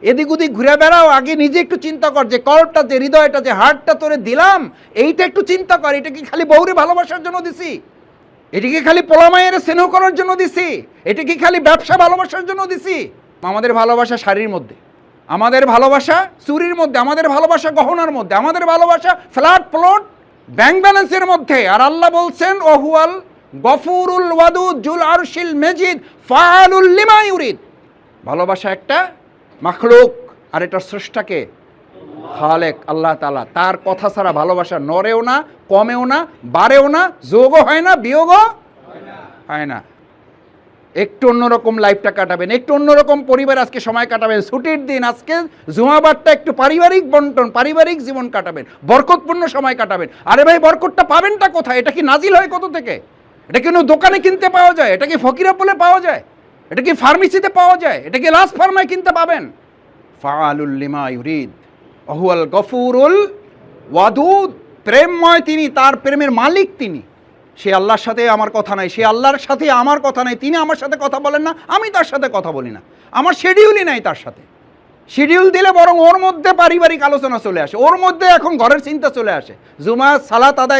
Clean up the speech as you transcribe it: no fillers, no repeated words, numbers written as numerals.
এদিক ওদিক ঘুরে বেড়াও, আগে নিজে একটু চিন্তা কর যে কলটা, যে হৃদয়টা, যে হার্টটা তোরে দিলাম, এইটা একটু চিন্তা কর। এটা কি খালি বউরে ভালোবাসার জন্য দিছি? এটা কি খালি পোলামায়ের স্নেহ করার জন্য দিছি? এটা কি খালি ব্যবসা ভালোবাসার জন্য দিছি? আমাদের ভালোবাসা শাড়ির মধ্যে, আমাদের ভালোবাসা চুরির মধ্যে, আমাদের ভালোবাসা গহনার মধ্যে, আমাদের ভালোবাসা ফ্ল্যাট প্লট ব্যাংক ব্যালেন্সের মধ্যে। আর আল্লাহ বলছেন ওহুয়াল গফুরুল ওয়াদুদ জুল আরশিল মেজিদ ফাআলুল লিমা ইউরিদ। ভালোবাসা একটা মাখলুক, আর এটা স্রষ্টাকে খালেক আল্লাহ তাআলা। তার কথা ছাড়া ভালোবাসা নড়েও না, কমেও না, বাড়েও না, যোগও হয় না, বিয়োগও হয় না। একটু অন্যরকম লাইফটা কাটাবেন, একটু অন্যরকম পরিবার আজকে সময় কাটাবেন, ছুটির দিন, আজকে জুমাবারটা একটু পারিবারিক বন্টন, পারিবারিক জীবন কাটাবেন, বরকতপূর্ণ সময় কাটাবেন। আরে ভাই, বরকতটা পাবেনটা কোথায়? এটা কি নাজিল হয় কত থেকে? এটা কি কোনো দোকানে কিনতে পাওয়া যায়? এটা কি ফকিরাপুলে পাওয়া যায়? এটা কি ফার্মেসিতে পাওয়া যায়? এটা কি লাস ফার্মায় কিনতে পাবেন? ফাআলুল লিমা ইউরিদ ওহুয়াল গফুরুল ওয়াদুদ। প্রেমময় তিনি, তার প্রেমের মালিক তিনি। সে আল্লাহর সাথে আমার কথা নাই, সে আল্লাহর সাথে আমার কথা নাই, তিনি আমার সাথে কথা বলেন না, আমি তার সাথে কথা বলি না, আমার শিডিউলই নাই তার সাথে। শিডিউল দিলে বরং ওর মধ্যে পারিবারিক আলোচনা চলে আসে, ওর মধ্যে এখন ঘরের চিন্তা চলে আসে। জুমা সালাত আদায়